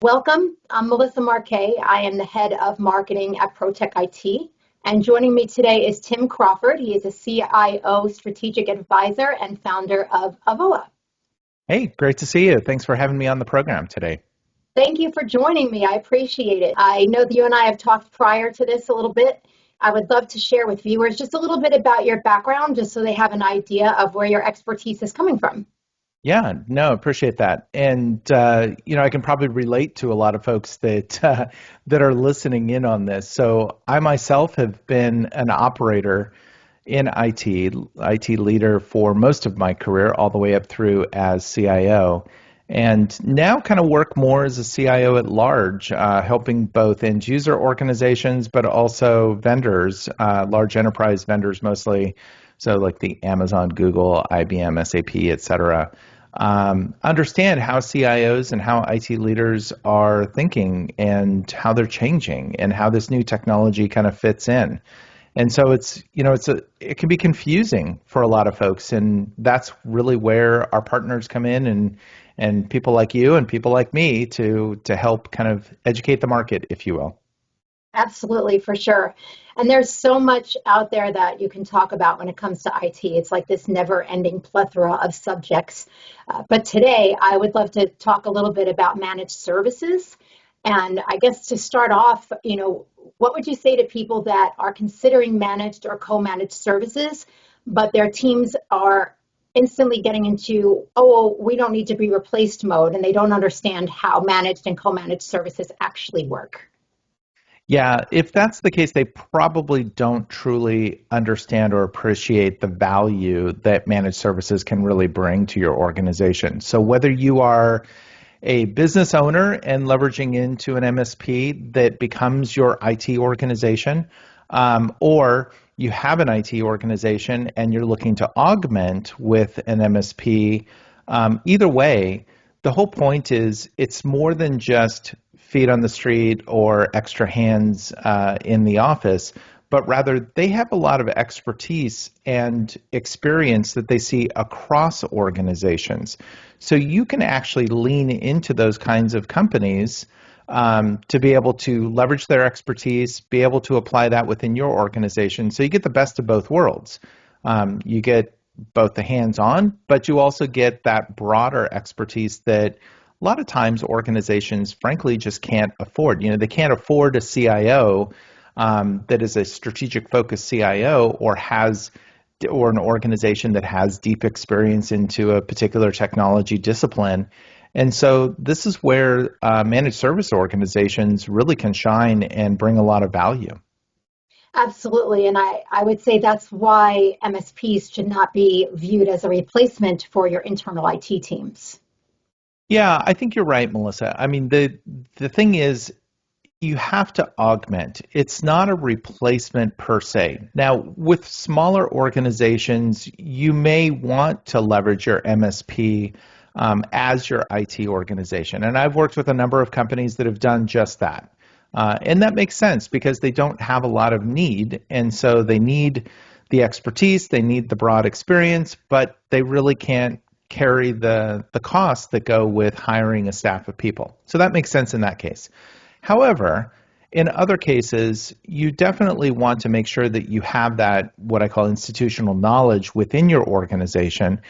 Welcome. I'm Melissa Marquet. I am the head of marketing at ProTech IT. And joining me today is Tim Crawford. He is a CIO strategic advisor and founder of Avoa. Hey, great to see you. Thanks for having me on the program today. Thank you for joining me. I appreciate it. I know that you and I have talked prior to this a little bit. I would love to share with viewers just a little bit about your background, just so they have an idea of where your expertise is coming from. Yeah, no, appreciate that. And I can probably relate to a lot of folks that are listening in on this. So I myself have been an operator in IT leader for most of my career, all the way up through as CIO. And now kind of work more as a CIO at large, helping both end user organizations, but also vendors, large enterprise vendors mostly. So like the Amazon, Google, IBM, SAP, et cetera. Understand how CIOs and how IT leaders are thinking and how they're changing and how this new technology kind of fits in. And so it can be confusing for a lot of folks, and that's really where our partners come in and people like you and people like me to help kind of educate the market, if you will. Absolutely, for sure. And there's so much out there that you can talk about when it comes to IT. It's like this never-ending plethora of subjects. But today, I would love to talk a little bit about managed services. And I guess to start off, what would you say to people that are considering managed or co-managed services, but their teams are instantly getting into, oh, we don't need to be replaced mode, and they don't understand how managed and co-managed services actually work? Yeah, if that's the case, they probably don't truly understand or appreciate the value that managed services can really bring to your organization. So whether you are a business owner and leveraging into an MSP that becomes your IT organization, or you have an IT organization and you're looking to augment with an MSP, either way, the whole point is it's more than just feet on the street or extra hands in the office, but rather they have a lot of expertise and experience that they see across organizations. So you can actually lean into those kinds of companies to be able to leverage their expertise, be able to apply that within your organization. So you get the best of both worlds. You get both the hands-on, but you also get that broader expertise that a lot of times organizations, frankly, just can't afford. They can't afford a CIO that is a strategic focused CIO or an organization that has deep experience into a particular technology discipline. And so this is where managed service organizations really can shine and bring a lot of value. Absolutely. And I would say that's why MSPs should not be viewed as a replacement for your internal IT teams. Yeah, I think you're right, Melissa. I mean, the thing is, you have to augment. It's not a replacement per se. Now, with smaller organizations, you may want to leverage your MSP as your IT organization. And I've worked with a number of companies that have done just that. And that makes sense because they don't have a lot of need. And so they need the expertise, they need the broad experience, but they really can't carry the costs that go with hiring a staff of people. So that makes sense in that case. However, in other cases, you definitely want to make sure that you have that, what I call institutional knowledge within your organization.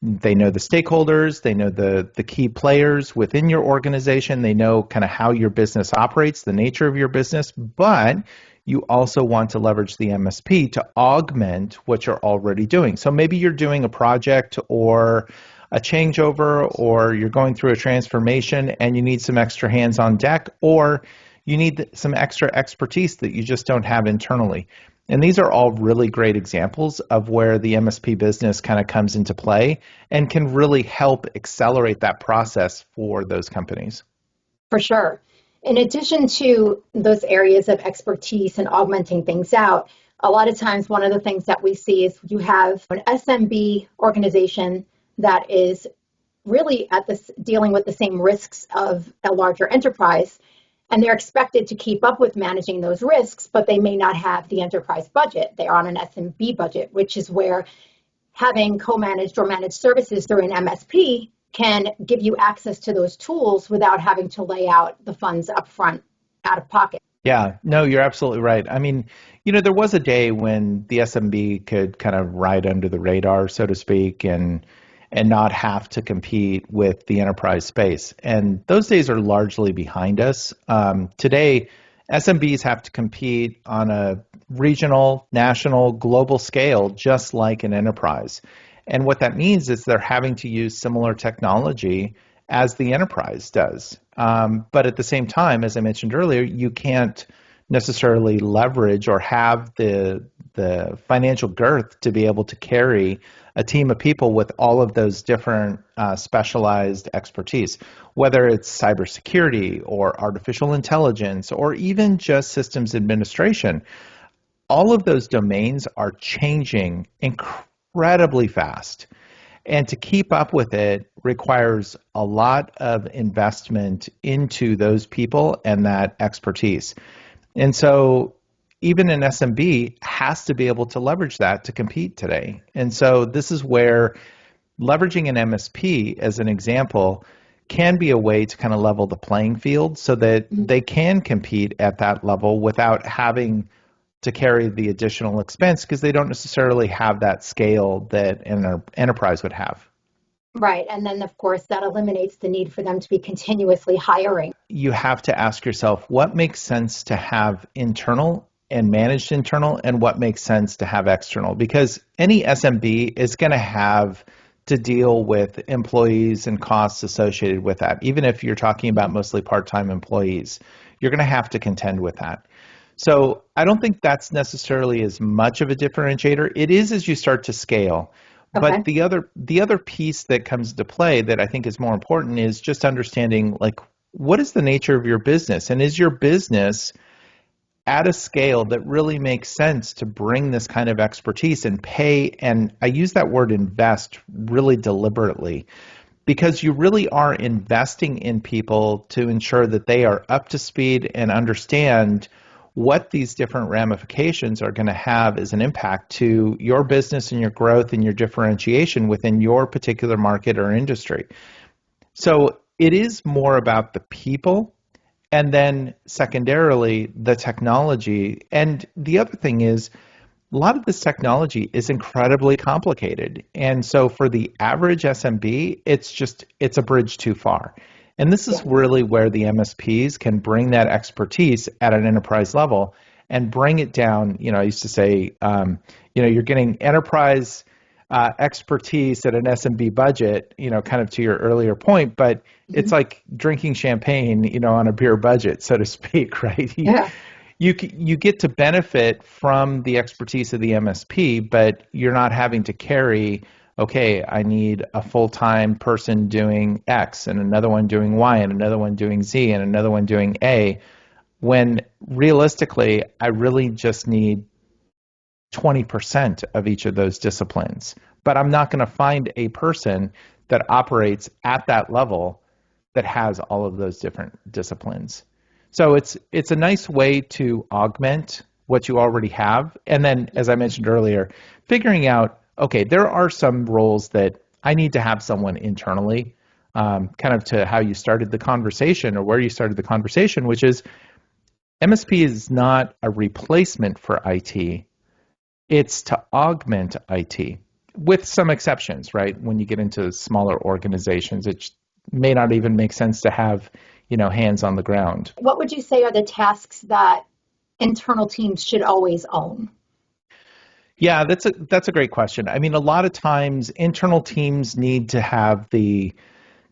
They know the stakeholders, they know the key players within your organization, they know kind of how your business operates, the nature of your business, but you also want to leverage the MSP to augment what you're already doing. So maybe you're doing a project or a changeover, or you're going through a transformation and you need some extra hands on deck, or you need some extra expertise that you just don't have internally. And these are all really great examples of where the MSP business kind of comes into play and can really help accelerate that process for those companies. For sure. In addition to those areas of expertise and augmenting things out, a lot of times one of the things that we see is you have an SMB organization that is really at this dealing with the same risks of a larger enterprise, and they're expected to keep up with managing those risks, but they may not have the enterprise budget. They're on an SMB budget, which is where having co-managed or managed services through an MSP can give you access to those tools without having to lay out the funds upfront out of pocket. Yeah, no, you're absolutely right. I mean, there was a day when the SMB could kind of ride under the radar, so to speak, and not have to compete with the enterprise space. And those days are largely behind us. Today, SMBs have to compete on a regional, national, global scale, just like an enterprise. And what that means is they're having to use similar technology as the enterprise does. But at the same time, as I mentioned earlier, you can't necessarily leverage or have the financial girth to be able to carry a team of people with all of those different specialized expertise, whether it's cybersecurity or artificial intelligence or even just systems administration. All of those domains are changing incredibly fast. And to keep up with it requires a lot of investment into those people and that expertise. And so even an SMB has to be able to leverage that to compete today. And so this is where leveraging an MSP as an example can be a way to kind of level the playing field so that they can compete at that level without having to carry the additional expense because they don't necessarily have that scale that an enterprise would have. Right. And then, of course, that eliminates the need for them to be continuously hiring. You have to ask yourself what makes sense to have internal and managed internal and what makes sense to have external, because any SMB is going to have to deal with employees and costs associated with that. Even if you're talking about mostly part-time employees, you're going to have to contend with that. So I don't think that's necessarily as much of a differentiator. It is as you start to scale. Okay. But the other piece that comes into play that I think is more important is just understanding, like, what is the nature of your business? And is your business at a scale that really makes sense to bring this kind of expertise and pay? And I use that word invest really deliberately, because you really are investing in people to ensure that they are up to speed and understand what these different ramifications are going to have as an impact to your business and your growth and your differentiation within your particular market or industry. So it is more about the people, and then secondarily, the technology. And the other thing is, a lot of this technology is incredibly complicated. And so for the average SMB, it's a bridge too far. And this is really where the MSPs can bring that expertise at an enterprise level and bring it down. I used to say, you're getting enterprise expertise at an SMB budget, kind of to your earlier point, but it's like drinking champagne, on a beer budget, so to speak, right? You get to benefit from the expertise of the MSP, but you're not having to carry, okay, I need a full-time person doing X and another one doing Y and another one doing Z and another one doing A, when realistically, I really just need 20% of each of those disciplines. But I'm not going to find a person that operates at that level that has all of those different disciplines. So it's a nice way to augment what you already have. And then, as I mentioned earlier, figuring out, okay, there are some roles that I need to have someone internally, kind of to how you started the conversation or where you started the conversation, which is MSP is not a replacement for IT. It's to augment IT, with some exceptions, right? When you get into smaller organizations, it may not even make sense to have, hands on the ground. What would you say are the tasks that internal teams should always own? Yeah, that's a great question. I mean, a lot of times internal teams need to have the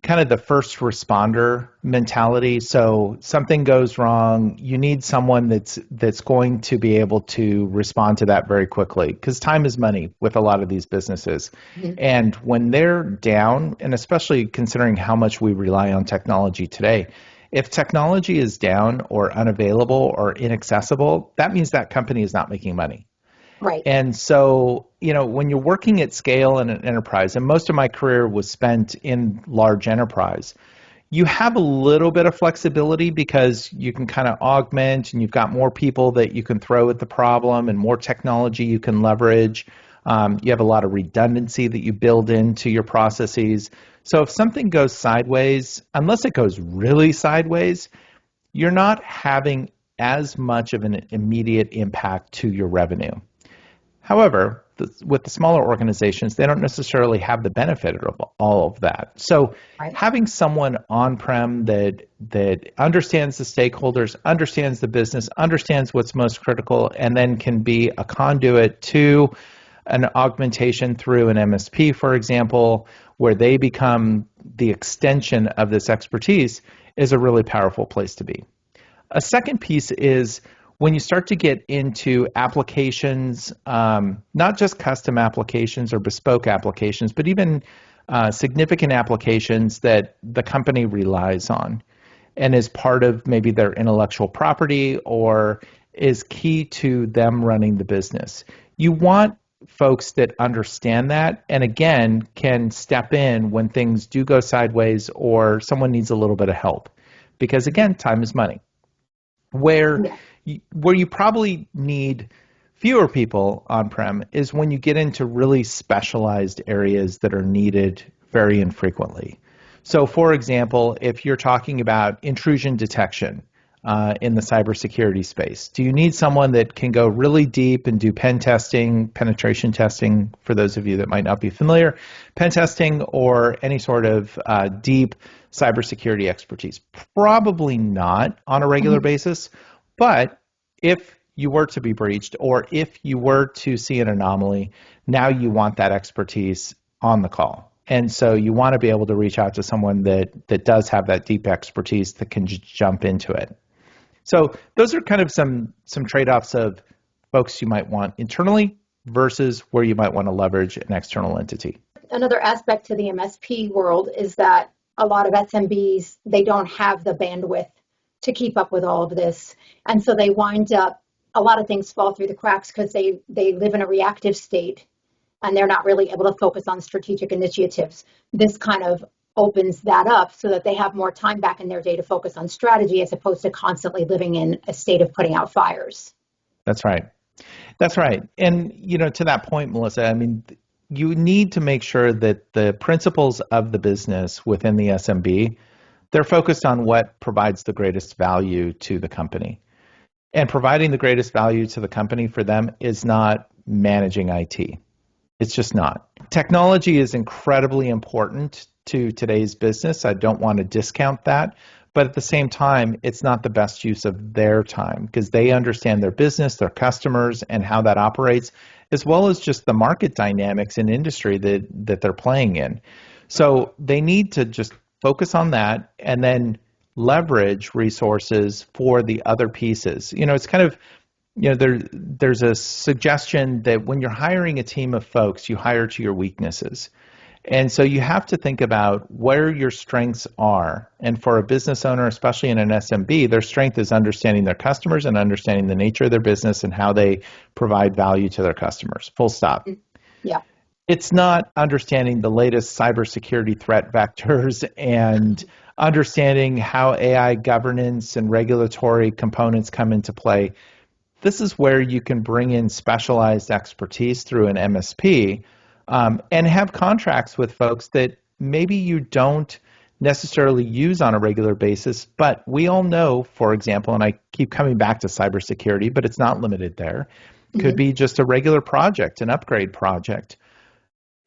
kind of the first responder mentality. So something goes wrong, you need someone that's going to be able to respond to that very quickly, because time is money with a lot of these businesses. And when they're down, and especially considering how much we rely on technology today, if technology is down or unavailable or inaccessible, that means that company is not making money. Right. And so, when you're working at scale in an enterprise, and most of my career was spent in large enterprise, you have a little bit of flexibility because you can kind of augment and you've got more people that you can throw at the problem and more technology you can leverage. You have a lot of redundancy that you build into your processes. So if something goes sideways, unless it goes really sideways, you're not having as much of an immediate impact to your revenue. However, with the smaller organizations, they don't necessarily have the benefit of all of that. So Right. having someone on-prem that understands the stakeholders, understands the business, understands what's most critical, and then can be a conduit to an augmentation through an MSP, for example, where they become the extension of this expertise is a really powerful place to be. A second piece is when you start to get into applications, not just custom applications or bespoke applications, but even significant applications that the company relies on and is part of maybe their intellectual property or is key to them running the business. You want folks that understand that and again can step in when things do go sideways or someone needs a little bit of help. Because again, time is money. Where Yeah. where you probably need fewer people on-prem is when you get into really specialized areas that are needed very infrequently. So, for example, if you're talking about intrusion detection in the cybersecurity space, do you need someone that can go really deep and do pen testing, penetration testing, for those of you that might not be familiar, pen testing or any sort of deep cybersecurity expertise? Probably not on a regular Mhm. basis, but if you were to be breached or if you were to see an anomaly, now you want that expertise on the call. And so you want to be able to reach out to someone that does have that deep expertise that can just jump into it. So those are kind of some trade-offs of folks you might want internally versus where you might want to leverage an external entity. Another aspect to the MSP world is that a lot of SMBs, they don't have the bandwidth to keep up with all of this. And so they wind up, a lot of things fall through the cracks because they live in a reactive state and they're not really able to focus on strategic initiatives. This kind of opens that up so that they have more time back in their day to focus on strategy as opposed to constantly living in a state of putting out fires. That's right. That's right. And to that point, Melissa, I mean, you need to make sure that the principles of the business within the SMB, they're focused on what provides the greatest value to the company. And providing the greatest value to the company for them is not managing IT. It's just not. Technology is incredibly important to today's business. I don't want to discount that. But at the same time, it's not the best use of their time because they understand their business, their customers, and how that operates, as well as just the market dynamics in industry that they're playing in. So they need to just focus on that and then leverage resources for the other pieces. It's kind of there's a suggestion that when you're hiring a team of folks, you hire to your weaknesses. And so you have to think about where your strengths are. And for a business owner, especially in an SMB, their strength is understanding their customers and understanding the nature of their business and how they provide value to their customers. Full stop. Yeah. It's not understanding the latest cybersecurity threat vectors and understanding how AI governance and regulatory components come into play. This is where you can bring in specialized expertise through an MSP and have contracts with folks that maybe you don't necessarily use on a regular basis. But we all know, for example, and I keep coming back to cybersecurity, but it's not limited there, could Mhm. be just a regular project, an upgrade project.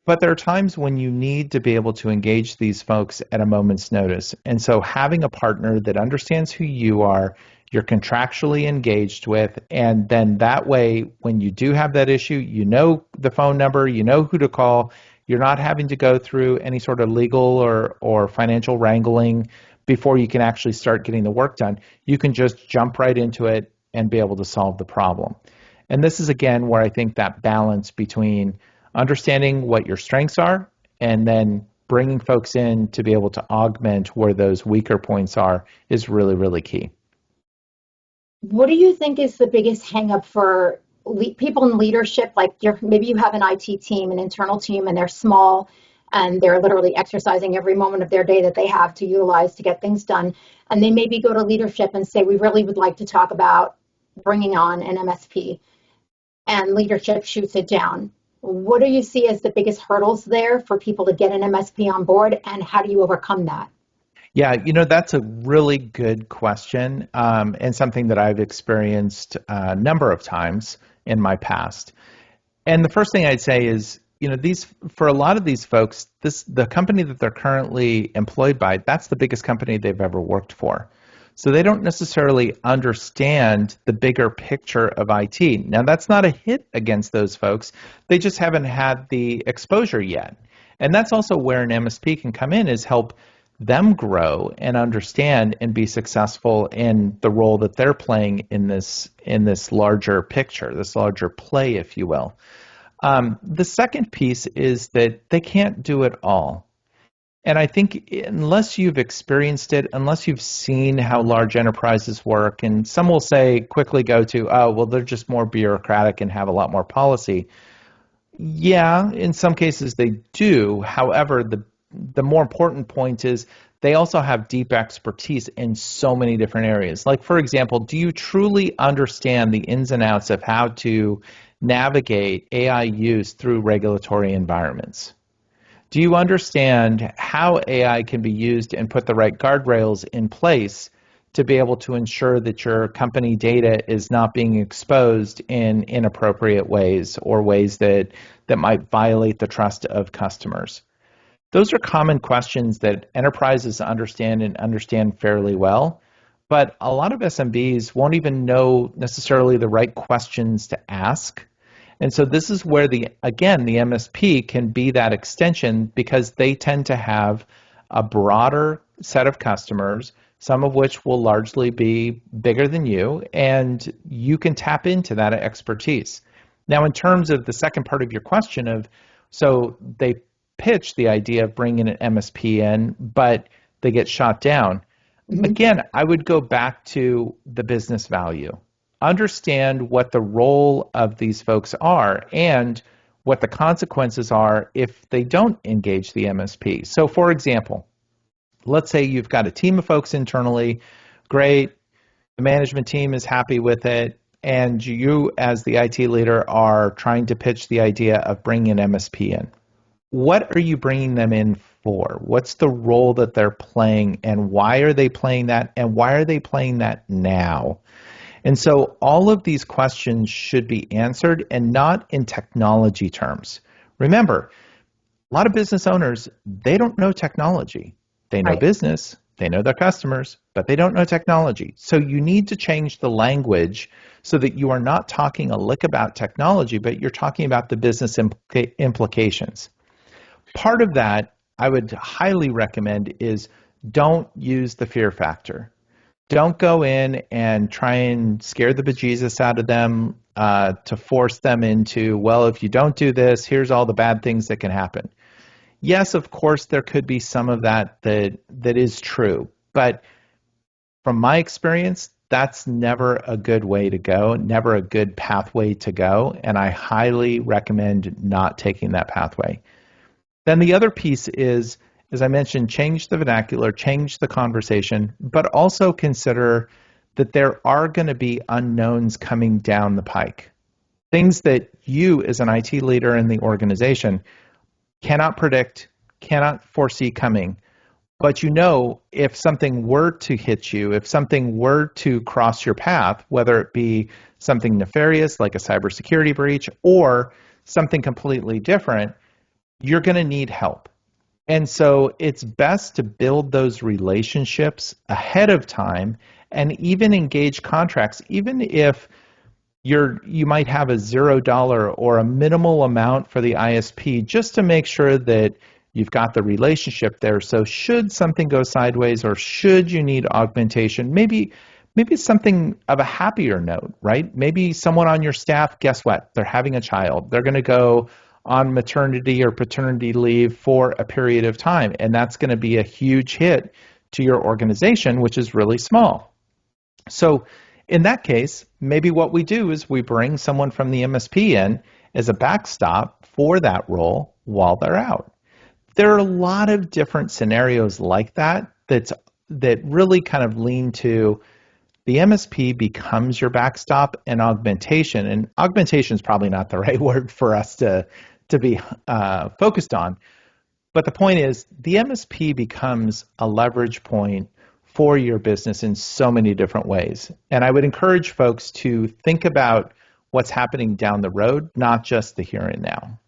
But there are times when you need to be able to engage these folks at a moment's notice. And so having a partner that understands who you are, you're contractually engaged with, and then that way, when you do have that issue, you know the phone number, you know who to call. You're not having to go through any sort of legal or financial wrangling before you can actually start getting the work done. You can just jump right into it and be able to solve the problem. And this is again where I think that balance between understanding what your strengths are and then bringing folks in to be able to augment where those weaker points are is really, really key. What do you think is the biggest hangup for people in leadership? Like maybe you have an IT team, an internal team, and they're small and they're literally exercising every moment of their day that they have to utilize to get things done. And they maybe go to leadership and say, we really would like to talk about bringing on an MSP. And leadership shoots it down. What do you see as the biggest hurdles there for people to get an MSP on board, and how do you overcome that? Yeah, that's a really good question, and something that I've experienced a number of times in my past. And the first thing I'd say is, these for a lot of these folks, the company that they're currently employed by, that's the biggest company they've ever worked for. So they don't necessarily understand the bigger picture of IT. Now, that's not a hit against those folks. They just haven't had the exposure yet. And that's also where an MSP can come in, is help them grow and understand and be successful in the role that they're playing in this larger picture, this larger play, if you will. The second piece is that they can't do it all. And I think unless you've experienced it, unless you've seen how large enterprises work, and some will say quickly go to, oh, well, they're just more bureaucratic and have a lot more policy. Yeah, in some cases they do. However, the more important point is they also have deep expertise in so many different areas. Like, for example, do you truly understand the ins and outs of how to navigate AI use through regulatory environments? Do you understand how AI can be used and put the right guardrails in place to be able to ensure that your company data is not being exposed in inappropriate ways or ways that might violate the trust of customers? Those are common questions that enterprises understand and understand fairly well, but a lot of SMBs won't even know necessarily the right questions to ask. And so this is where the MSP can be that extension, because they tend to have a broader set of customers, some of which will largely be bigger than you, and you can tap into that expertise. Now, in terms of the second part of your question of, so they pitch the idea of bringing an MSP in, but they get shot down. Mhm. Again, I would go back to the business value. Understand what the role of these folks are and what the consequences are if they don't engage the MSP. So, for example, let's say you've got a team of folks internally, great, the management team is happy with it, and you, as the IT leader, are trying to pitch the idea of bringing an MSP in. What are you bringing them in for? What's the role that they're playing, and why are they playing that, and why are they playing that now? And so all of these questions should be answered, and not in technology terms. Remember, a lot of business owners, they don't know technology. They know Right. business, they know their customers, but they don't know technology. So you need to change the language so that you are not talking a lick about technology, but you're talking about the business implications. Part of that I would highly recommend is, don't use the fear factor. Don't go in and try and scare the bejesus out of them, to force them into, well, if you don't do this, here's all the bad things that can happen. Yes, of course, there could be some of that is true, but from my experience, that's never a good way to go, never a good pathway to go, and I highly recommend not taking that pathway. Then the other piece is, as I mentioned, change the vernacular, change the conversation, but also consider that there are going to be unknowns coming down the pike. Things that you, as an IT leader in the organization, cannot predict, cannot foresee coming. But if something were to hit you, if something were to cross your path, whether it be something nefarious like a cybersecurity breach or something completely different, you're going to need help. And so it's best to build those relationships ahead of time and even engage contracts, even if you might have a $0 or a minimal amount for the ISP, just to make sure that you've got the relationship there. So should something go sideways or should you need augmentation, maybe it's something of a happier note, right? Maybe someone on your staff, guess what? They're having a child. They're going to go on maternity or paternity leave for a period of time, and that's going to be a huge hit to your organization, which is really small. So in that case, maybe what we do is we bring someone from the MSP in as a backstop for that role while they're out. There are a lot of different scenarios like that really kind of lean to the MSP becomes your backstop, and augmentation. And augmentation is probably not the right word for us to to be focused on. But the point is, the MSP becomes a leverage point for your business in so many different ways. And I would encourage folks to think about what's happening down the road, not just the here and now.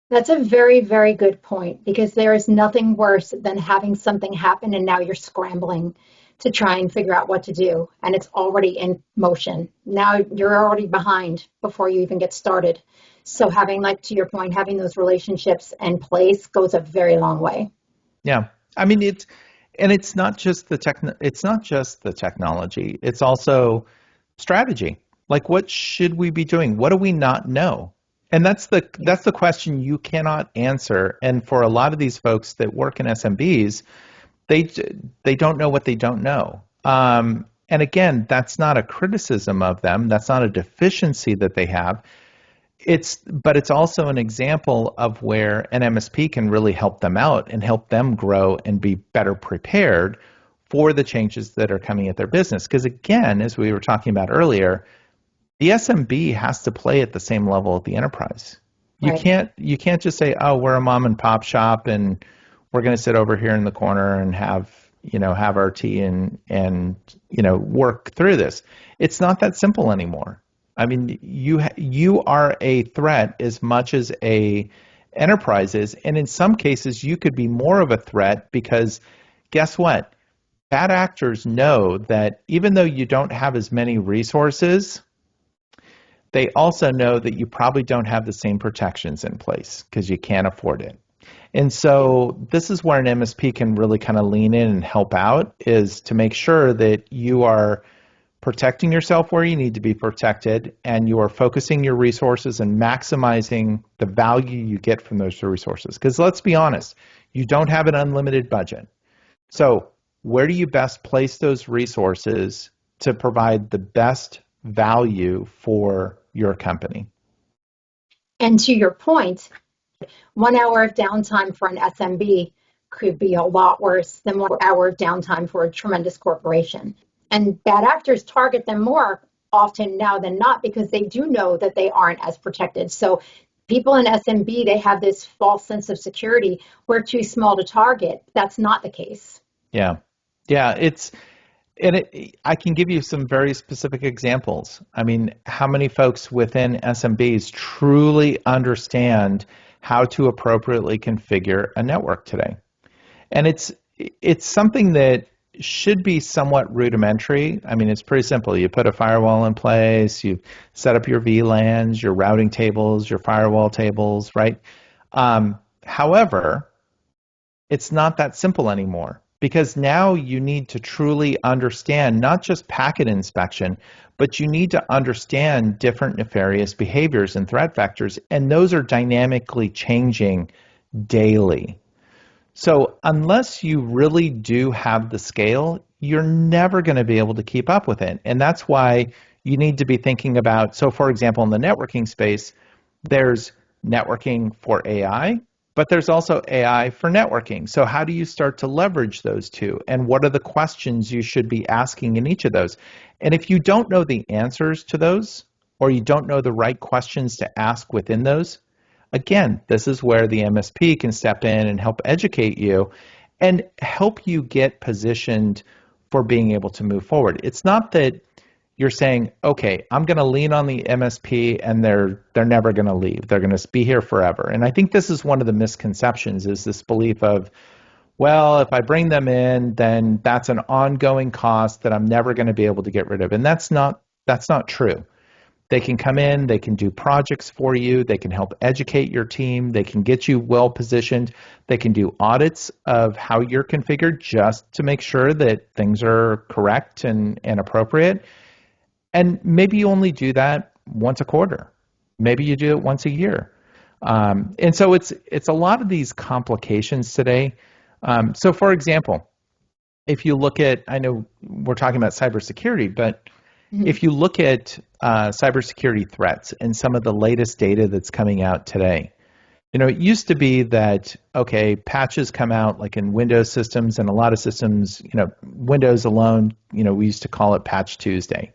That's a very, very good point because there is nothing worse than having something happen and now you're scrambling to try and figure out what to do and it's already in motion. Now you're already behind before you even get started. So having, like to your point, having those relationships in place goes a very long way. Yeah. I mean, it's not just it's not just the technology. It's also strategy. Like, what should we be doing? What do we not know? And that's the question you cannot answer. And for a lot of these folks that work in SMBs, they they don't know what they don't know. And again, that's not a criticism of them. That's not a deficiency that they have. But it's also an example of where an MSP can really help them out and help them grow and be better prepared for the changes that are coming at their business. Because again, as we were talking about earlier, the SMB has to play at the same level of the enterprise. Right. You can't just say, "Oh, we're a mom and pop shop and we're going to sit over here in the corner and have our tea and work through this." It's not that simple anymore. I mean, you are a threat as much as a enterprise is, and in some cases you could be more of a threat because guess what? Bad actors know that even though you don't have as many resources, they also know that you probably don't have the same protections in place because you can't afford it. And so this is where an MSP can really kind of lean in and help out, is to make sure that you are protecting yourself where you need to be protected and you are focusing your resources and maximizing the value you get from those resources. Because let's be honest, you don't have an unlimited budget. So where do you best place those resources to provide the best value for your company? And to your point, 1 hour of downtime for an SMB could be a lot worse than 1 hour of downtime for a tremendous corporation. And bad actors target them more often now than not because they do know that they aren't as protected. So people in SMB, they have this false sense of security. We're too small to target. That's not the case. Yeah. Yeah, I can give you some very specific examples. I mean, how many folks within SMBs truly understand how to appropriately configure a network today? And it's something that should be somewhat rudimentary. I mean, it's pretty simple. You put a firewall in place, you set up your VLANs, your routing tables, your firewall tables, right? However, it's not that simple anymore because now you need to truly understand not just packet inspection, but you need to understand different nefarious behaviors and threat vectors, and those are dynamically changing daily. So unless you really do have the scale, you're never going to be able to keep up with it. And that's why you need to be thinking about, so for example, in the networking space, there's networking for AI, but there's also AI for networking. So how do you start to leverage those two? And what are the questions you should be asking in each of those? And if you don't know the answers to those, or you don't know the right questions to ask within those, again, this is where the MSP can step in and help educate you and help you get positioned for being able to move forward. It's not that you're saying, okay, I'm going to lean on the MSP and they're never going to leave. They're going to be here forever. And I think this is one of the misconceptions, is this belief of, well, if I bring them in, then that's an ongoing cost that I'm never going to be able to get rid of. And that's not true. They can come in, they can do projects for you, they can help educate your team, they can get you well positioned, they can do audits of how you're configured just to make sure that things are correct and appropriate. And maybe you only do that once a quarter. Maybe you do it once a year. And so it's a lot of these complications today. So for example, if you look at, I know we're talking about cybersecurity, but if you look at cybersecurity threats and some of the latest data that's coming out today, it used to be that, okay, patches come out like in Windows systems, and a lot of systems, Windows alone, we used to call it Patch Tuesday.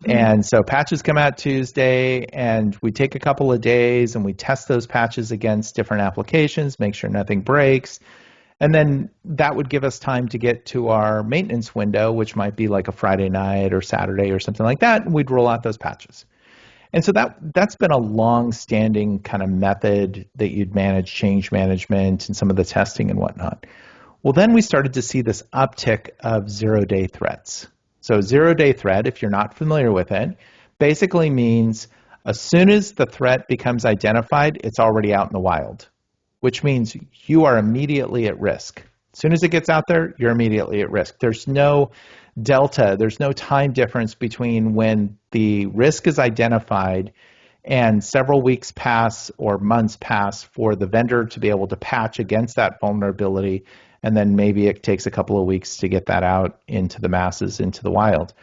Mhm. And so patches come out Tuesday, and we take a couple of days and we test those patches against different applications, make sure nothing breaks. And then that would give us time to get to our maintenance window, which might be like a Friday night or Saturday or something like that, and we'd roll out those patches. And so that's been a long-standing kind of method that you'd manage change management and some of the testing and whatnot. Well, then we started to see this uptick of zero-day threats. So zero-day threat, if you're not familiar with it, basically means as soon as the threat becomes identified, it's already out in the wild, which means you are immediately at risk. As soon as it gets out there, you're immediately at risk. There's no delta, there's no time difference between when the risk is identified and several weeks pass or months pass for the vendor to be able to patch against that vulnerability, and then maybe it takes a couple of weeks to get that out into the masses, into the wild.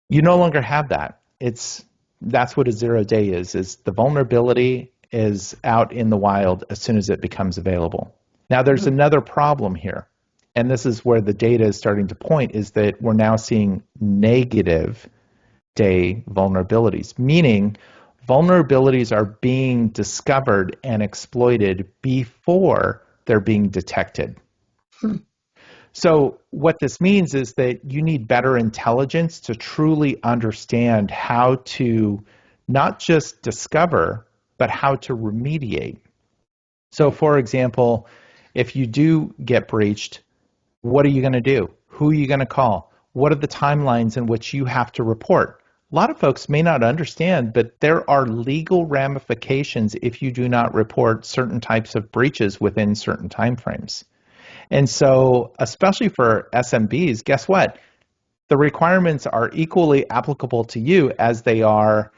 You no longer have that. That's what a zero day is the vulnerability is out in the wild as soon as it becomes available. Now there's another problem here, and this is where the data is starting to point, is that we're now seeing negative day vulnerabilities, meaning vulnerabilities are being discovered and exploited before they're being detected. Mhm. So what this means is that you need better intelligence to truly understand how to not just discover, but how to remediate. So for example, if you do get breached, what are you going to do? Who are you going to call? What are the timelines in which you have to report? A lot of folks may not understand, but there are legal ramifications if you do not report certain types of breaches within certain timeframes. And so, especially for SMBs, guess what? The requirements are equally applicable to you as they are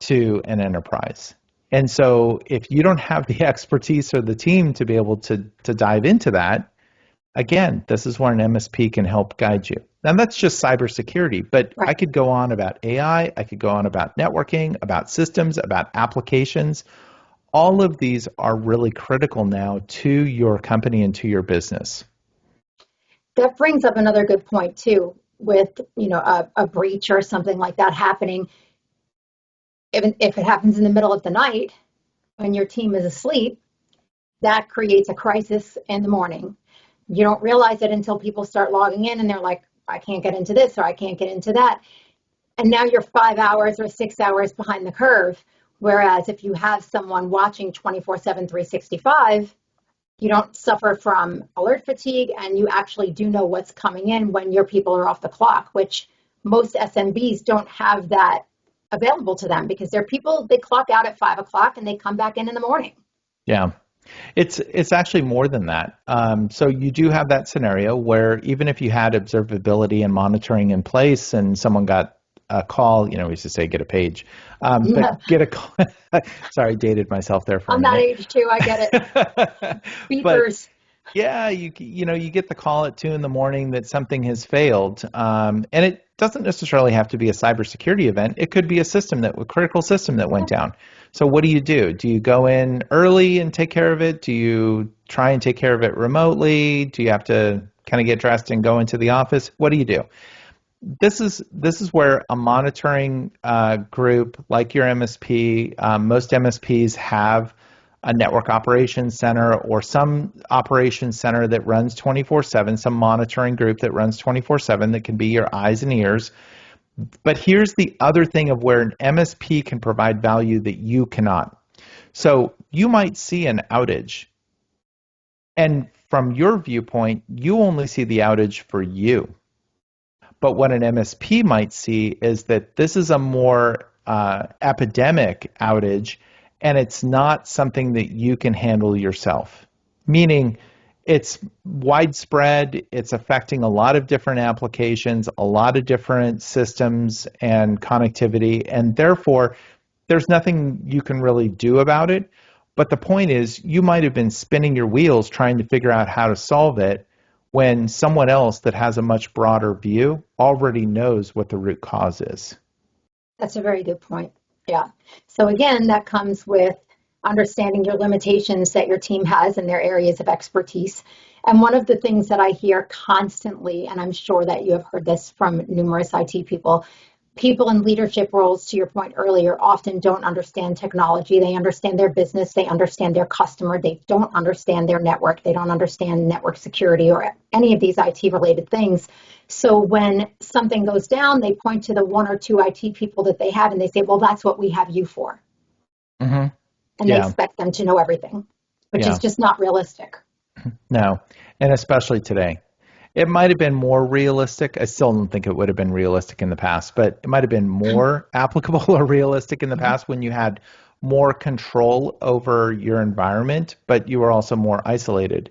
to an enterprise. And so, if you don't have the expertise or the team to be able to dive into that, again, this is where an MSP can help guide you. And that's just cybersecurity, but I Right. could go on about AI, I could go on about networking, about systems, about applications. All of these are really critical now to your company and to your business. That brings up another good point too, with a breach or something like that happening. Even if it happens in the middle of the night when your team is asleep, that creates a crisis in the morning. You don't realize it until people start logging in and they're like, I can't get into this or I can't get into that. And now you're 5 hours or 6 hours behind the curve. Whereas if you have someone watching 24/7, 365, you don't suffer from alert fatigue and you actually do know what's coming in when your people are off the clock, which most SMBs don't have that available to them because their people, they clock out at 5 o'clock and they come back in the morning. Yeah. It's actually more than that. So you do have that scenario where even if you had observability and monitoring in place, and someone got a call, we used to say get a page, but get a call. Sorry, dated myself there for a I'm that minute. age too, I get it. But Beepers. yeah, you get the call at 2 in the morning that something has failed, and it doesn't necessarily have to be a cybersecurity event. It could be a critical system that went down. So what do you do? Do you go in early and take care of it? Do you try and take care of it remotely? Do you have to kind of get dressed and go into the office? What do you do? This is where a monitoring group like your MSP, most MSPs have a network operations center or some operations center that runs 24/7, some monitoring group that runs 24/7 that can be your eyes and ears. But here's the other thing of where an MSP can provide value that you cannot. So you might see an outage, and from your viewpoint, you only see the outage for you. But what an MSP might see is that this is a more epidemic outage, and it's not something that you can handle yourself. Meaning, it's widespread, it's affecting a lot of different applications, a lot of different systems and connectivity, and therefore, there's nothing you can really do about it. But the point is, you might have been spinning your wheels trying to figure out how to solve it when someone else that has a much broader view already knows what the root cause is. That's a very good point. Yeah. So again, that comes with understanding your limitations that your team has in their areas of expertise. And one of the things that I hear constantly, and I'm sure that you have heard this from numerous IT people, people in leadership roles, to your point earlier, often don't understand technology. They understand their business, they understand their customer, they don't understand their network, they don't understand network security or any of these IT related things. So when something goes down, they point to the one or two IT people that they have and they say, well, that's what we have you for. Hmm. And they Yeah, expect them to know everything, which is yeah, just not realistic. no, and especially today. It might have been more realistic. I still don't think it would have been realistic in the past, but it might have been more applicable or realistic in the Mhm. past when you had more control over your environment, but you were also more isolated.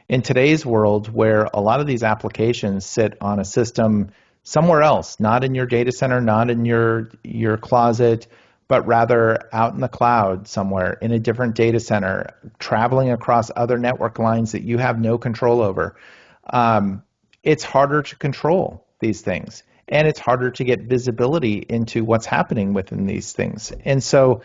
In today's world, where a lot of these applications sit on a system somewhere else, not in your data center, not in your closet, but rather out in the cloud somewhere in a different data center, traveling across other network lines that you have no control over. Um, it's harder to control these things, and it's harder to get visibility into what's happening within these things. And so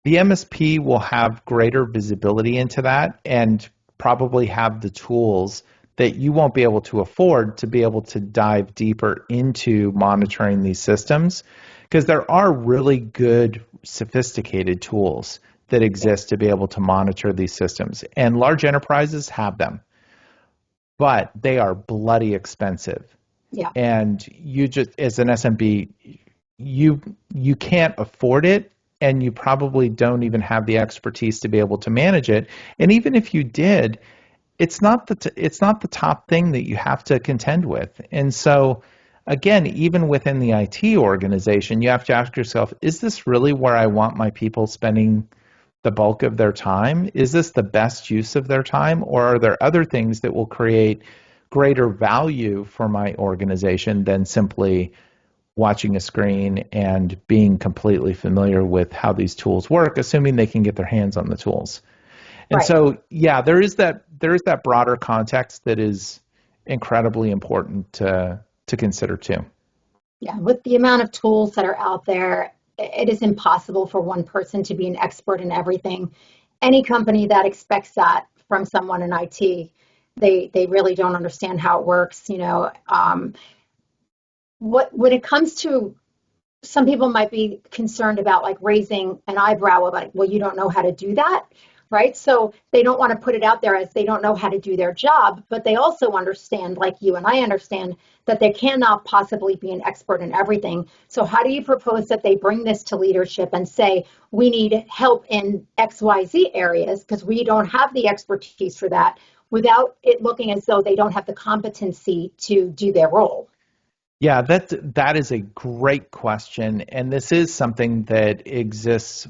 the MSP will have greater visibility into that and probably have the tools that you won't be able to afford to be able to dive deeper into monitoring these systems, because there are really good, sophisticated tools that Yeah. exist to be able to monitor these systems. And large enterprises have them, but they are bloody expensive. Yeah. And you just, as an SMB, you you can't afford it, and you probably don't even have the expertise to be able to manage it. And even if you did, it's not the top thing that you have to contend with. And so again, even within the IT organization, you have to ask yourself, is this really where I want my people spending the bulk of their time? Is this the best use of their time, or are there other things that will create greater value for my organization than simply watching a screen and being completely familiar with how these tools work, assuming they can get their hands on the tools? And Right. so, yeah, there is that broader context that is incredibly important to consider too. Yeah, with the amount of tools that are out there, it is impossible for one person to be an expert in everything. Any company that expects that from someone in IT, they really don't understand how it works. What when it comes to some people might be concerned about like raising an eyebrow about, well, you don't know how to do that, right? So they don't want to put it out there as they don't know how to do their job, but they also understand, like you and I understand, that they cannot possibly be an expert in everything. So how do you propose that they bring this to leadership and say, we need help in XYZ areas because we don't have the expertise for that, without it looking as though they don't have the competency to do their role? Yeah, that is a great question, and this is something that exists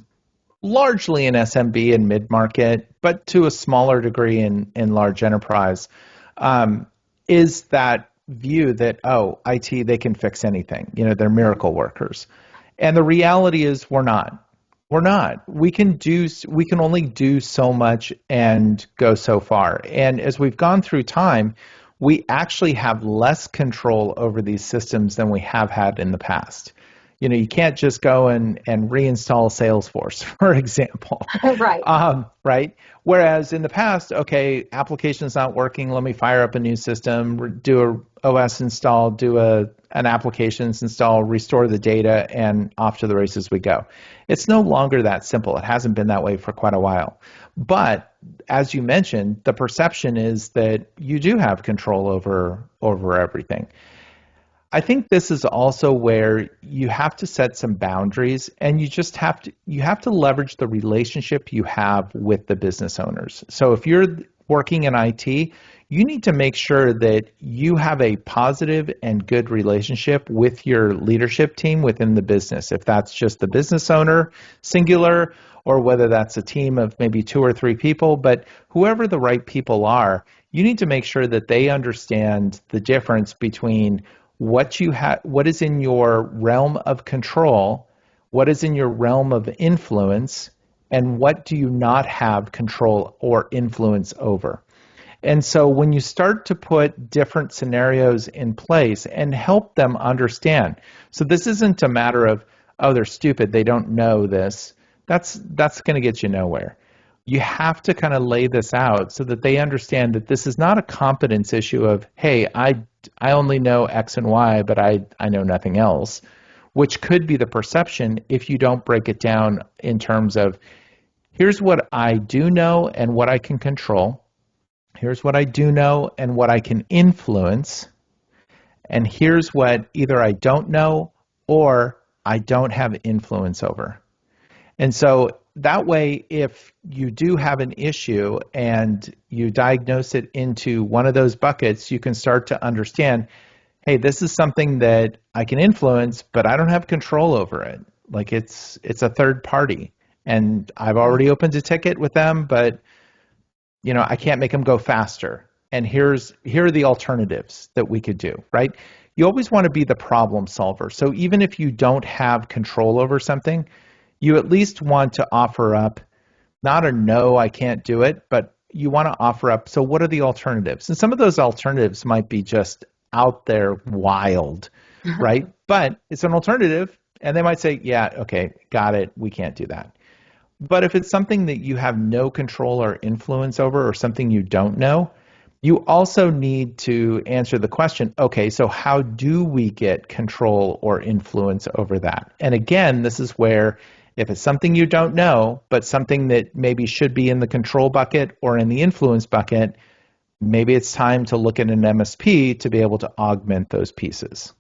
largely in SMB and mid market, but to a smaller degree in large enterprise. Um, is that view that, oh, IT, they can fix anything, they're miracle workers. And the reality is we're not. We're not. We can only do so much and go so far. And as we've gone through time, we actually have less control over these systems than we have had in the past. You can't just go and reinstall Salesforce, for example. Right. Right? Whereas in the past, okay, application's not working, let me fire up a new system, do a OS install, do an applications install, restore the data, and off to the races we go. It's no longer that simple. It hasn't been that way for quite a while. But as you mentioned, the perception is that you do have control over everything. I think this is also where you have to set some boundaries, and you have to leverage the relationship you have with the business owners. So if you're working in IT, you need to make sure that you have a positive and good relationship with your leadership team within the business. If that's just the business owner, singular, or whether that's a team of maybe two or three people, but whoever the right people are, you need to make sure that they understand the difference between what is in your realm of control, what is in your realm of influence, and what do you not have control or influence over. And so when you start to put different scenarios in place and help them understand, so this isn't a matter of, oh, they're stupid, they don't know this. That's going to get you nowhere. You have to kind of lay this out so that they understand that this is not a competence issue of, hey, I only know X and Y, but I know nothing else. which could be the perception if you don't break it down in terms of here's what I do know and what I can control. Here's what I do know and what I can influence. And here's what either I don't know or I don't have influence over. And so that way, if you do have an issue and you diagnose it into one of those buckets, you can start to understand, hey, this is something that I can influence, but I don't have control over it. Like it's a third party. And I've already opened a ticket with them, but I can't make them go faster. And here are the alternatives that we could do, right? You always want to be the problem solver. So even if you don't have control over something, you at least want to offer up not a no, I can't do it, but you want to offer up, so what are the alternatives? And some of those alternatives might be just out there wild, right? But it's an alternative, and they might say, yeah, okay, got it, we can't do that. But if it's something that you have no control or influence over or something you don't know, you also need to answer the question, okay, so how do we get control or influence over that? And again, this is where if it's something you don't know, but something that maybe should be in the control bucket or in the influence bucket, maybe it's time to look at an MSP to be able to augment those pieces.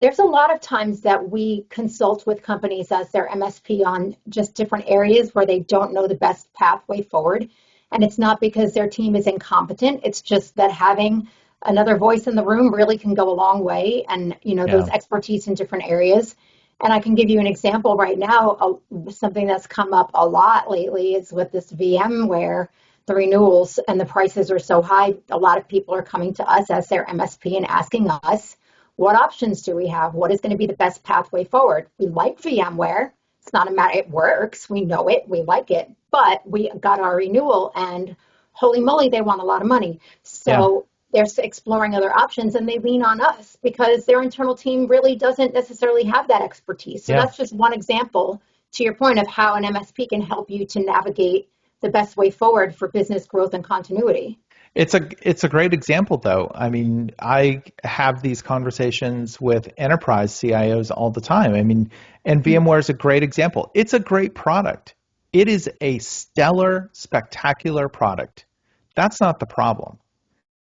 There's a lot of times that we consult with companies as their MSP on just different areas where they don't know the best pathway forward. And it's not because their team is incompetent. It's just that having another voice in the room really can go a long way, and those expertise in different areas. And I can give you an example right now. Something that's come up a lot lately is with this VMware, the renewals and the prices are so high. A lot of people are coming to us as their MSP and asking us, what options do we have? What is going to be the best pathway forward? We like VMware. It's not a matter, it works. We know it. We like it. But we got our renewal and holy moly, they want a lot of money. So they're exploring other options and they lean on us because their internal team really doesn't necessarily have that expertise. So that's just one example, to your point, of how an MSP can help you to navigate the best way forward for business growth and continuity. It's a great example, though. I mean, I have these conversations with enterprise CIOs all the time. I mean, and VMware is a great example. It's a great product. It is a stellar, spectacular product. That's not the problem.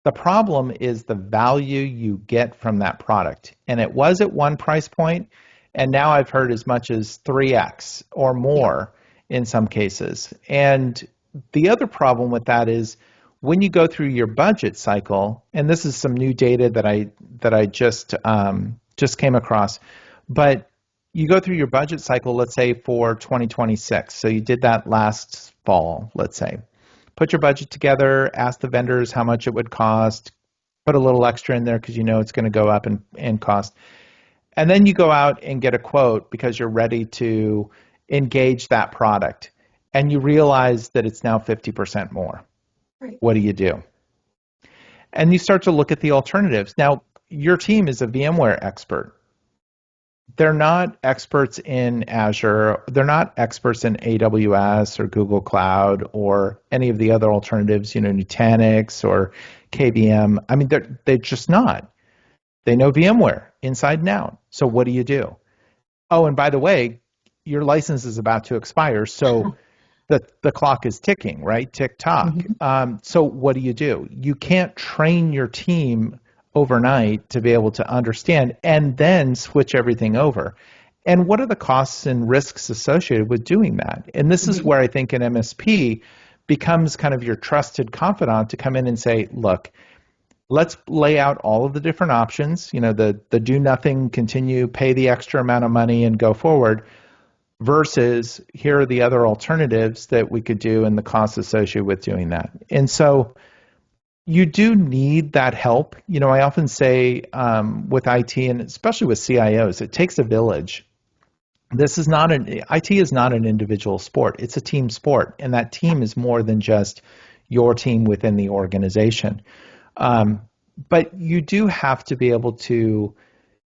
The problem is the value you get from that product. And it was at one price point, and now I've heard as much as 3x or more in some cases. And the other problem with that is when you go through your budget cycle, and this is some new data that I just came across, but you go through your budget cycle, let's say for 2026. So you did that last fall, let's say. Put your budget together, ask the vendors how much it would cost, put a little extra in there because you know it's going to go up in cost. And then you go out and get a quote because you're ready to engage that product. And you realize that it's now 50% more. Right. What do you do? And you start to look at the alternatives. Now, your team is a VMware expert. They're not experts in Azure. They're not experts in AWS or Google Cloud or any of the other alternatives, Nutanix or KVM. I mean, they're just not. They know VMware inside and out. So what do you do? Oh, and by the way, your license is about to expire. So the clock is ticking, right? Tick tock. So what do? You can't train your team overnight to be able to understand and then switch everything over. And what are the costs and risks associated with doing that? And this is where I think an MSP becomes kind of your trusted confidant to come in and say, look, let's lay out all of the different options, the do nothing, continue, pay the extra amount of money and go forward, versus here are the other alternatives that we could do and the costs associated with doing that. And so you do need that help. I often say with IT and especially with CIOs, it takes a village. IT is not an individual sport. It's a team sport. And that team is more than just your team within the organization. But you do have to be able to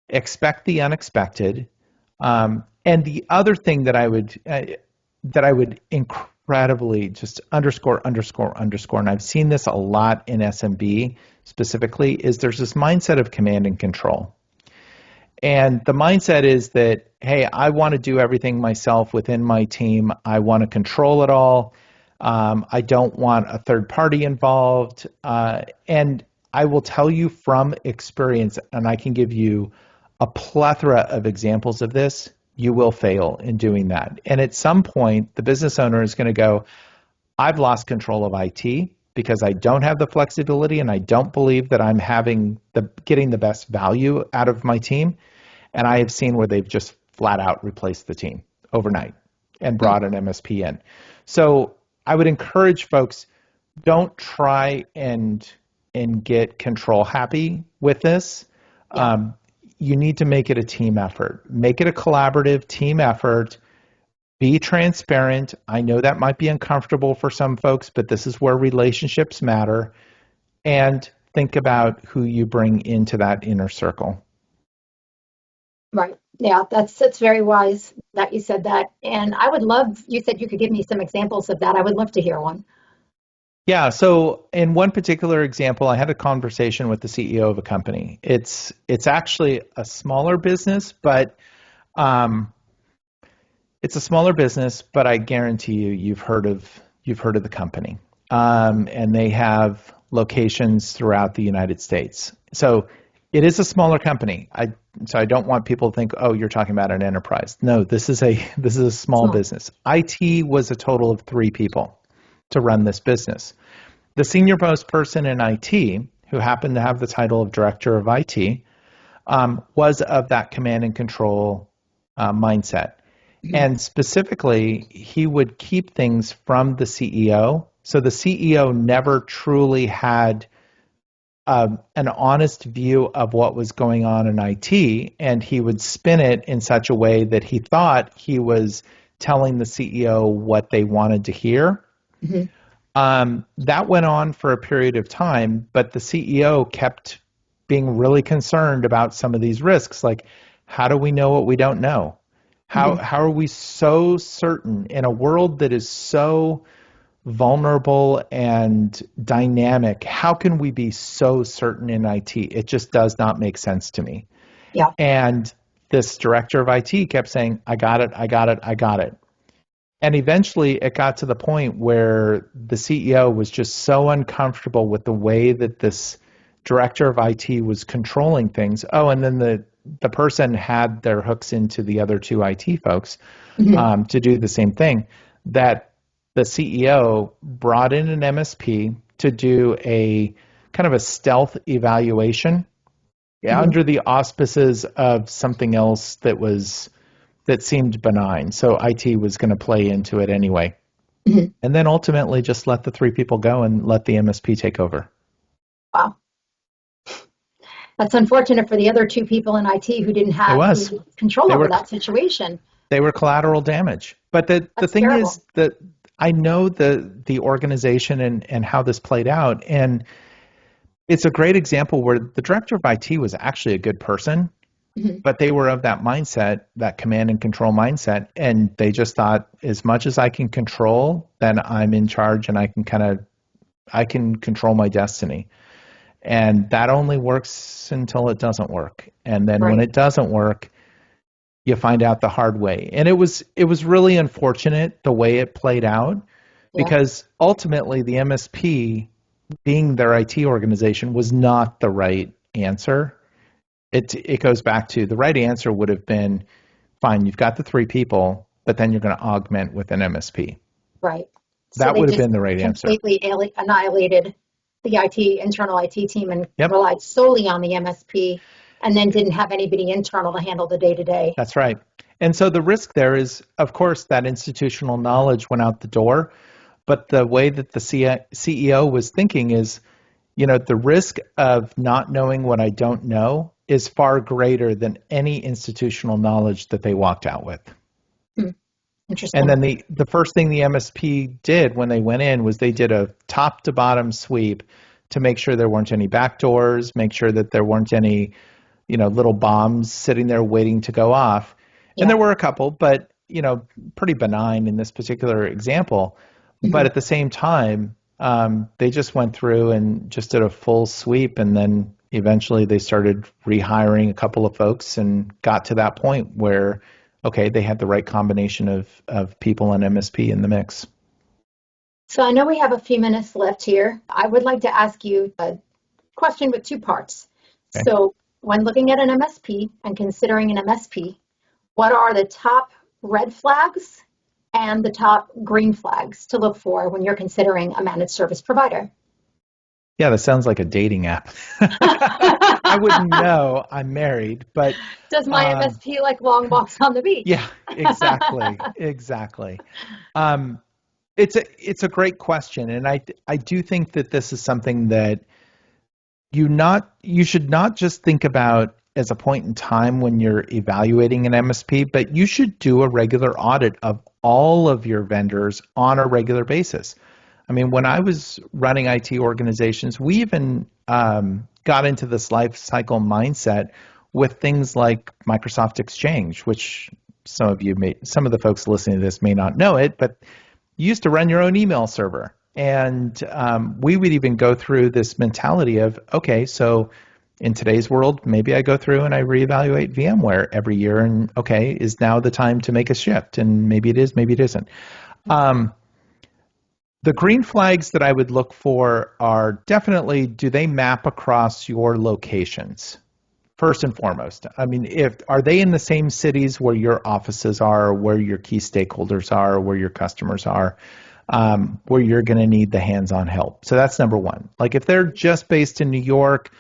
expect the unexpected. And the other thing that I would incredibly just underscore, and I've seen this a lot in SMB specifically, is there's this mindset of command and control. And the mindset is that, hey, I want to do everything myself within my team. I want to control it all. I don't want a third party involved. And I will tell you from experience, and I can give you a plethora of examples of this, you will fail in doing that. And at some point, the business owner is going to go, I've lost control of IT because I don't have the flexibility and I don't believe that I'm getting the best value out of my team. And I have seen where they've just flat out replaced the team overnight and Hmm. brought an MSP in. So I would encourage folks, don't try and get control happy with this. Yeah. Um, you need to make it a team effort. Make it a collaborative team effort. Be transparent. I know that might be uncomfortable for some folks, but this is where relationships matter. And think about who you bring into that inner circle. Right. Yeah, that's very wise that you said that. And I would love, you said you could give me some examples of that. I would love to hear one. Yeah, so in one particular example, I had a conversation with the CEO of a company. It's actually a smaller business, but um, it's a smaller business, but I guarantee you, you've heard of the company, and they have locations throughout the United States. So it is a smaller company. So I don't want people to think, oh, you're talking about an enterprise. No, this is a small Small. business. IT was a total of 3 people to run this business. The senior most person in IT, who happened to have the title of director of IT, was of that command and control mindset. Mhm. And specifically, he would keep things from the CEO. So the CEO never truly had an honest view of what was going on in IT, and he would spin it in such a way that he thought he was telling the CEO what they wanted to hear. Mhm. That went on for a period of time, but the CEO kept being really concerned about some of these risks. Like, how do we know what we don't know? How, Mhm. how are we so certain in a world that is so vulnerable and dynamic? How can we be so certain in IT? It just does not make sense to me. Yeah. And this director of IT kept saying, I got it, I got it, I got it. And eventually it got to the point where the CEO was just so uncomfortable with the way that this director of IT was controlling things. Oh, and then the person had their hooks into the other 2 IT folks Mhm. to do the same thing, that the CEO brought in an MSP to do a kind of a stealth evaluation, yeah, Mhm. under the auspices of something else that seemed benign. So IT was going to play into it anyway. Mhm. And then ultimately just let the 3 people go and let the MSP take over. Wow. That's unfortunate for the other two people in IT who didn't It have was. the control They over were that situation. they were collateral damage. But the That's thing is terrible. that I know the organization and how this played out. And it's a great example where the director of IT was actually a good person, Mhm. but they were of that mindset, that command and control mindset, and they just thought, as much as I can control, then I'm in charge and I can control my destiny. And that only works until it doesn't work. And then when Right. it doesn't work, you find out the hard way. And it was really unfortunate the way it played out, Yeah. because ultimately the MSP, being their IT organization, was not the right answer. It goes back to, the right answer would have been, fine, you've got the 3 people, but then you're going to augment with an MSP. Right. So That they would have just been the right answer. completely annihilated the internal IT team and Yep, relied solely on the MSP and then didn't have anybody internal to handle the day to day. that's right. And so the risk there is, of course, that institutional knowledge went out the door, but the way that the CEO was thinking is, the risk of not knowing what I don't know is far greater than any institutional knowledge that they walked out with. Hmm. And Interesting. then the first thing the MSP did when they went in was they did a top to bottom sweep to make sure there weren't any backdoors, make sure that there weren't any, little bombs sitting there waiting to go off. And Yeah. there were a couple, but, pretty benign in this particular example. But Hmm. at the same time, they just went through and just did a full sweep and then eventually they started rehiring a couple of folks and got to that point where, okay, they had the right combination of people and MSP in the mix. So I know we have a few minutes left here. I would like to ask you a question with two parts. Okay. So when looking at an MSP and considering an MSP, what are the top red flags and the top green flags to look for when you're considering a managed service provider? Yeah, that sounds like a dating app. I wouldn't know. I'm married, but Does my um, MSP like long walks on the beach? yeah, exactly, exactly. Um, it's a great question, and I do think that this is something that you should not just think about as a point in time when you're evaluating an MSP, but you should do a regular audit of all of your vendors on a regular basis. I mean, when I was running IT organizations, we even got into this life cycle mindset with things like Microsoft Exchange, which some of the folks listening to this may not know it, but you used to run your own email server. And we would even go through this mentality of, okay, so in today's world, maybe I go through and I reevaluate VMware every year, and okay, is now the time to make a shift? And maybe it is, maybe it isn't. Um, the green flags that I would look for are definitely, do they map across your locations? First and foremost, I mean, if are they in the same cities where your offices are, where your key stakeholders are, where your customers are, where you're going to need the hands-on help? So that's number one. Like if they're just based in New York,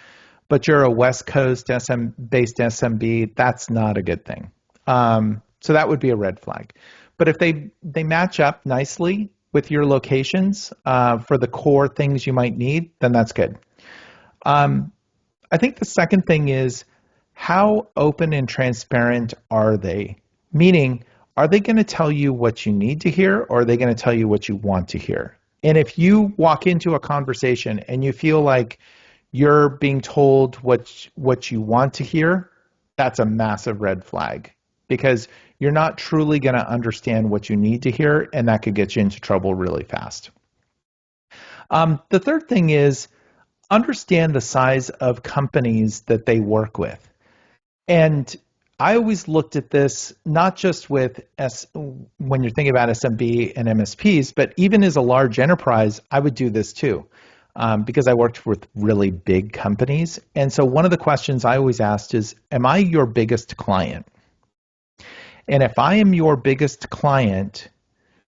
but you're a West Coast based SMB, that's not a good thing. So that would be a red flag. But if they match up nicely with your locations for the core things you might need, then that's good. Um, I think the second thing is, how open and transparent are they? Meaning, are they going to tell you what you need to hear, or are they going to tell you what you want to hear? And if you walk into a conversation and you feel like you're being told what you want to hear, that's a massive red flag, because you're not truly going to understand what you need to hear, and that could get you into trouble really fast. The third thing is, understand the size of companies that they work with. And I always looked at this not just when you're thinking about SMB and MSPs, but even as a large enterprise, I would do this too, because I worked with really big companies. And so one of the questions I always asked is, am I your biggest client? And if I am your biggest client,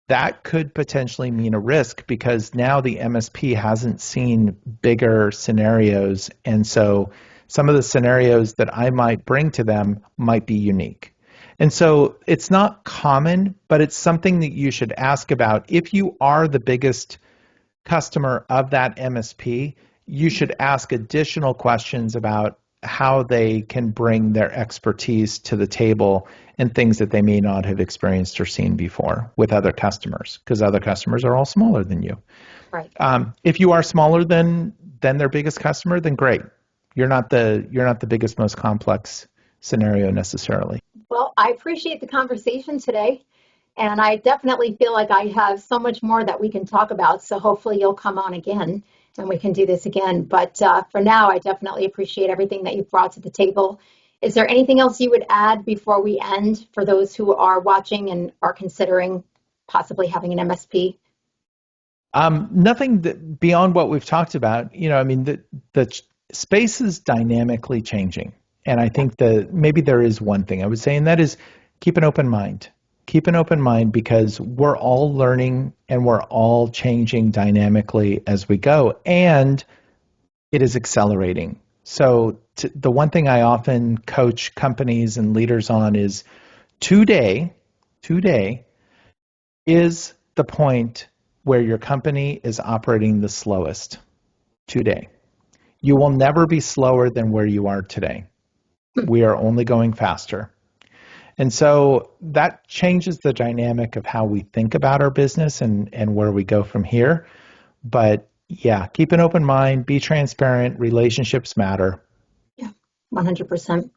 that could potentially mean a risk, because now the MSP hasn't seen bigger scenarios. And so some of the scenarios that I might bring to them might be unique. And so it's not common, but it's something that you should ask about. If you are the biggest customer of that MSP, you should ask additional questions about how they can bring their expertise to the table and things that they may not have experienced or seen before with other customers, because other customers are all smaller than you. Right. If you are smaller than their biggest customer, then great. You're not the biggest, most complex scenario necessarily. Well, I appreciate the conversation today, and I definitely feel like I have so much more that we can talk about. So hopefully you'll come on again and we can do this again. But for now, I definitely appreciate everything that you've brought to the table. Is there anything else you would add before we end for those who are watching and are considering possibly having an MSP? Nothing beyond what we've talked about. I mean, the space is dynamically changing. And I think that maybe there is one thing I would say, and that is, keep an open mind. Keep an open mind, because we're all learning and we're all changing dynamically as we go, and it is accelerating. So the one thing I often coach companies and leaders on is, today is the point where your company is operating the slowest. Today. You will never be slower than where you are today. We are only going faster. And so that changes the dynamic of how we think about our business and where we go from here. But yeah, keep an open mind, be transparent, relationships matter. Yeah, 100%.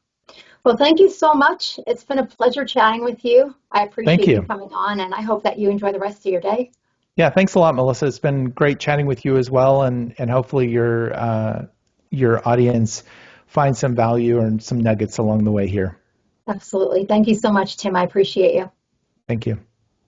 Well, thank you so much. It's been a pleasure chatting with you. I Thank appreciate you you. coming on, and I hope that you enjoy the rest of your day. Yeah, thanks a lot, Melissa. It's been great chatting with you as well, and hopefully your audience find some value and some nuggets along the way here. Absolutely. Thank you so much, Tim. I appreciate you. Thank you.